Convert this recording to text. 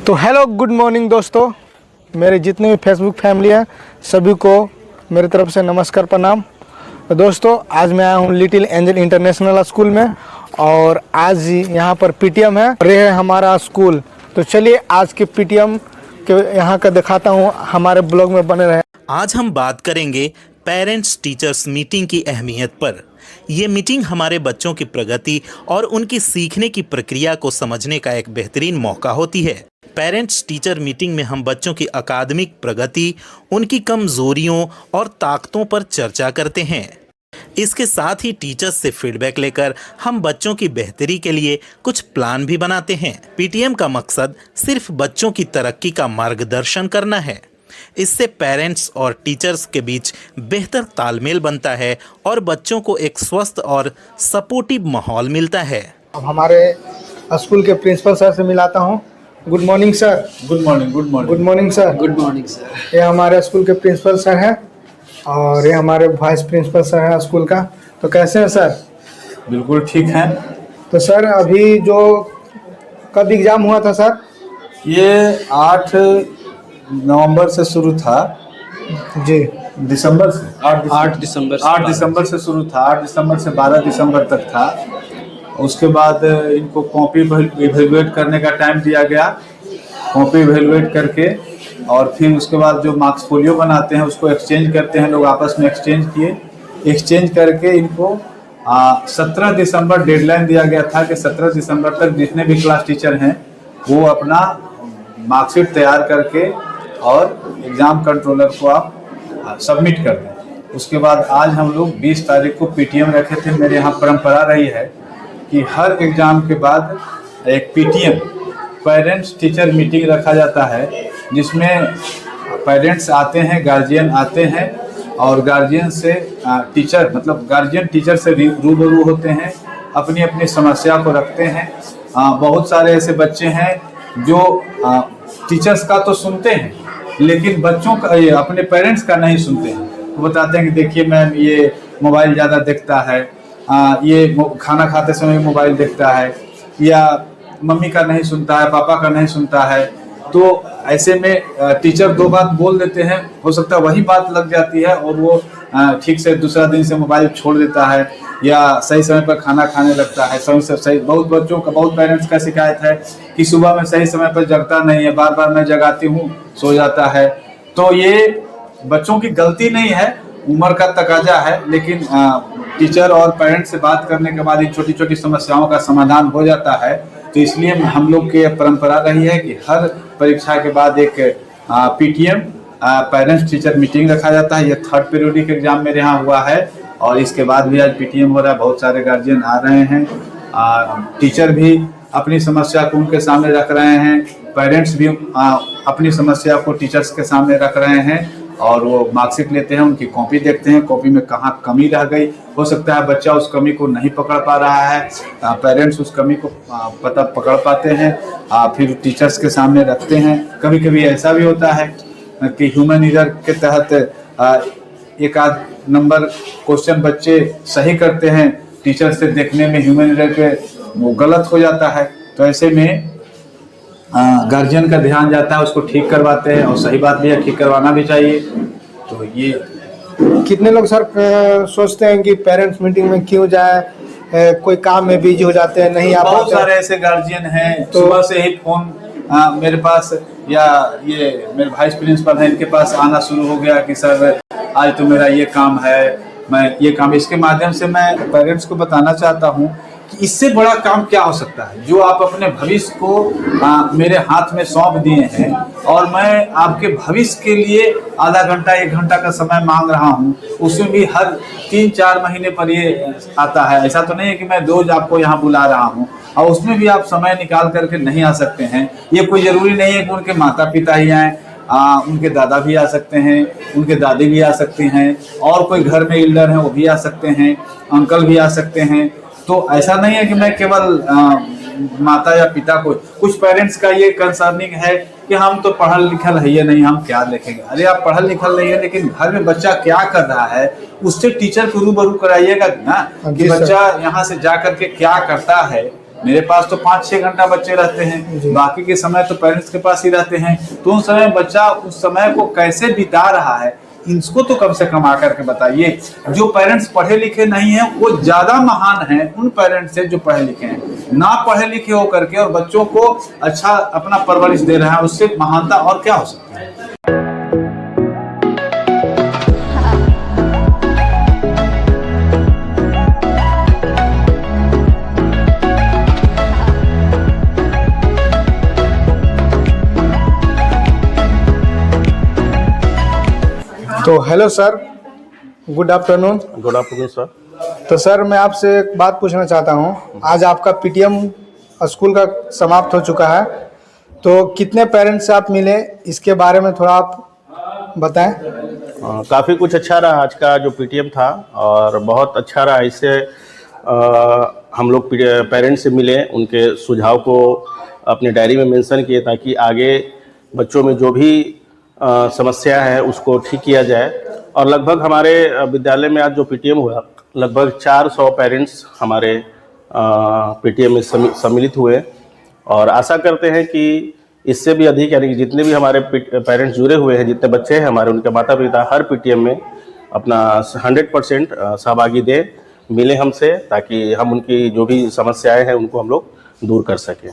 तो hello good morning दोस्तों, मेरे जितने भी फेसबुक फैमिली हैं सभी को मेरी तरफ से नमस्कार प्रणाम। तो दोस्तों आज मैं आया हूँ लिटिल एंजल इंटरनेशनल स्कूल में और आज यहाँ पर पीटीएम है और ये है हमारा स्कूल। तो चलिए आज के पीटीएम के यहाँ का दिखाता हूँ, हमारे ब्लॉग में बने रहे। आज हम बात करेंगे पेरेंट्स टीचर्स मीटिंग की अहमियत पर। ये मीटिंग हमारे बच्चों की प्रगति और उनकी सीखने की प्रक्रिया को समझने का एक बेहतरीन मौका होती है। पेरेंट्स टीचर मीटिंग में हम बच्चों की अकादमिक प्रगति, उनकी कमजोरियों और ताकतों पर चर्चा करते हैं। इसके साथ ही टीचर्स से फीडबैक लेकर हम बच्चों की बेहतरी के लिए कुछ प्लान भी बनाते हैं। पीटीएम का मकसद सिर्फ बच्चों की तरक्की का मार्गदर्शन करना है। इससे पेरेंट्स और टीचर्स के बीच बेहतर तालमेल बनता है और बच्चों को एक स्वस्थ और सपोर्टिव माहौल मिलता है। अब हमारे स्कूल के प्रिंसिपल सर से मिलाता हूँ। Good morning sir. Good morning. Good morning. Good morning sir. Good morning sir. ये हमारे स्कूल के प्रिंसिपल सर हैं और ये हमारे वाइस प्रिंसिपल सर हैं स्कूल का। तो कैसे हैं सर? बिल्कुल ठीक हैं। तो सर अभी जो कब एग्ज़ाम हुआ था सर? ये 8 नवंबर से शुरू था जी। दिसंबर से 8 दिसंबर 8 दिसंबर से शुरू था। 8 दिसंबर से 12 दिसंबर तक था। उसके बाद इनको कॉपी इवेलुएट करने का टाइम दिया गया। कॉपी इवेलुएट करके और फिर उसके बाद जो मार्क्स फोलियो बनाते हैं उसको एक्सचेंज करते हैं। लोग आपस में एक्सचेंज किए। एक्सचेंज करके इनको 17 दिसंबर डेडलाइन दिया गया था कि 17 दिसंबर तक जितने भी क्लास टीचर हैं वो अपना मार्कशीट तैयार करके और एग्ज़ाम कंट्रोलर को आप सबमिट कर दें। उसके बाद आज हम लोग 20 तारीख को पीटीएम रखे थे। मेरे यहाँ परंपरा रही है कि हर एग्ज़ाम के बाद एक पीटीएम पेरेंट्स टीचर मीटिंग रखा जाता है, जिसमें पेरेंट्स आते हैं, गार्जियन आते हैं और गार्जियन से टीचर मतलब गार्जियन टीचर से रूबरू होते हैं, अपनी अपनी समस्या को रखते हैं। बहुत सारे ऐसे बच्चे हैं जो टीचर्स का तो सुनते हैं लेकिन बच्चों का अपने पेरेंट्स का नहीं सुनते हैं। वो बताते हैं कि देखिए मैम ये मोबाइल ज़्यादा देखता है, ये खाना खाते समय मोबाइल देखता है, या मम्मी का नहीं सुनता है, पापा का नहीं सुनता है। तो ऐसे में टीचर दो बात बोल देते हैं, हो सकता है वही बात लग जाती है और वो ठीक से दूसरा दिन से मोबाइल छोड़ देता है या सही समय पर खाना खाने लगता है। समय से सही बहुत बच्चों का, बहुत पेरेंट्स का शिकायत है कि सुबह में सही समय पर जगता नहीं है, बार बार मैं जगाती हूँ सो जाता है। तो ये बच्चों की गलती नहीं है, उम्र का तकाजा है, लेकिन टीचर और पेरेंट्स से बात करने के बाद इन छोटी छोटी समस्याओं का समाधान हो जाता है। तो इसलिए हम लोग की परंपरा रही है कि हर परीक्षा के बाद एक पीटीएम पेरेंट्स टीचर मीटिंग रखा जाता है। ये 3rd पीरियडिक एग्जाम मेरे यहाँ हुआ है और इसके बाद भी आज पीटीएम हो रहा है। बहुत सारे गार्जियन आ रहे हैं, टीचर भी अपनी समस्या को उनके सामने रख रहे हैं, पेरेंट्स भी अपनी समस्या को टीचर्स के सामने रख रहे हैं और वो मार्कशीट लेते हैं, उनकी कॉपी देखते हैं, कॉपी में कहाँ कमी रह गई। हो सकता है बच्चा उस कमी को नहीं पकड़ पा रहा है, पेरेंट्स उस कमी को पकड़ पाते हैं, फिर टीचर्स के सामने रखते हैं। कभी कभी ऐसा भी होता है कि ह्यूमन एरर के तहत एक आध नंबर क्वेश्चन बच्चे सही करते हैं, टीचर से देखने में ह्यूमन एरर के वो गलत हो जाता है। तो ऐसे में गार्जियन का ध्यान जाता है, उसको ठीक करवाते हैं और सही बात भी है, ठीक करवाना भी चाहिए। तो ये कितने लोग सर सोचते हैं कि पेरेंट्स मीटिंग में क्यों जाए, कोई काम में बिजी हो जाते हैं, नहीं आ पाते। बहुत सारे ऐसे गार्जियन हैं तो सुबह से ही फोन मेरे पास या ये मेरे वाइस प्रिंसिपल हैं, इनके पास आना शुरू हो गया कि सर आज तो मेरा ये काम है, मैं ये काम। इसके माध्यम से मैं पेरेंट्स को बताना चाहता हूँ कि इससे बड़ा काम क्या हो सकता है जो आप अपने भविष्य को मेरे हाथ में सौंप दिए हैं और मैं आपके भविष्य के लिए आधा घंटा 1 घंटा का समय मांग रहा हूँ। उसमें भी हर 3-4 महीने पर ये आता है। ऐसा तो नहीं है कि मैं रोज आपको यहाँ बुला रहा हूँ और उसमें भी आप समय निकाल करके नहीं आ सकते हैं। ये कोई जरूरी नहीं है कि उनके माता पिता ही आए, उनके दादा भी आ सकते हैं, उनके दादी भी आ सकते हैं और कोई घर में एल्डर हैं वो भी आ सकते हैं, अंकल भी आ सकते हैं। तो ऐसा नहीं है कि मैं केवल माता या पिता को। कुछ पेरेंट्स का ये कंसर्निंग है कि हम तो पढ़ल लिखल है ये नहीं, हम क्या लिखेंगे। अरे आप पढ़ल लिखल नहीं है लेकिन घर में बच्चा क्या कर रहा है उससे टीचर को रूबरू कराइएगा ना कि बच्चा यहाँ से जा करके क्या करता है मेरे पास तो 5-6 घंटा बच्चे रहते हैं, बाकी के समय तो पेरेंट्स के पास ही रहते हैं। तो उस समय बच्चा उस समय को कैसे बिता रहा है, इसको तो कम से कम आकर के बताइए। जो पेरेंट्स पढ़े लिखे नहीं हैं वो ज्यादा महान हैं उन पेरेंट्स से जो पढ़े लिखे हैं। ना पढ़े लिखे हो करके और बच्चों को अच्छा अपना परवरिश दे रहा है, उससे महानता और क्या हो सकता है। तो hello sir, good afternoon. Good afternoon sir. तो सर मैं आपसे एक बात पूछना चाहता हूँ, आज आपका पीटीएम स्कूल का समाप्त हो चुका है, तो कितने पेरेंट्स से आप मिले, इसके बारे में थोड़ा आप बताएं। काफ़ी कुछ अच्छा रहा आज का जो पीटीएम था, और बहुत अच्छा रहा। इससे हम लोग पेरेंट्स से मिले, उनके सुझाव को अपनी डायरी में मेंशन किए ताकि आगे बच्चों में जो भी समस्या है उसको ठीक किया जाए। और लगभग हमारे विद्यालय में आज जो पीटीएम हुआ, लगभग 400 पेरेंट्स हमारे पीटीएम में सम्मिलित हुए, और आशा करते हैं कि इससे भी अधिक, यानी कि जितने भी हमारे पेरेंट्स जुड़े हुए हैं, जितने बच्चे हैं हमारे, उनके माता पिता हर पीटीएम में अपना 100% सहभागी दें, मिले हमसे, ताकि हम उनकी जो भी समस्याएं हैं उनको हम लोग दूर कर सकें।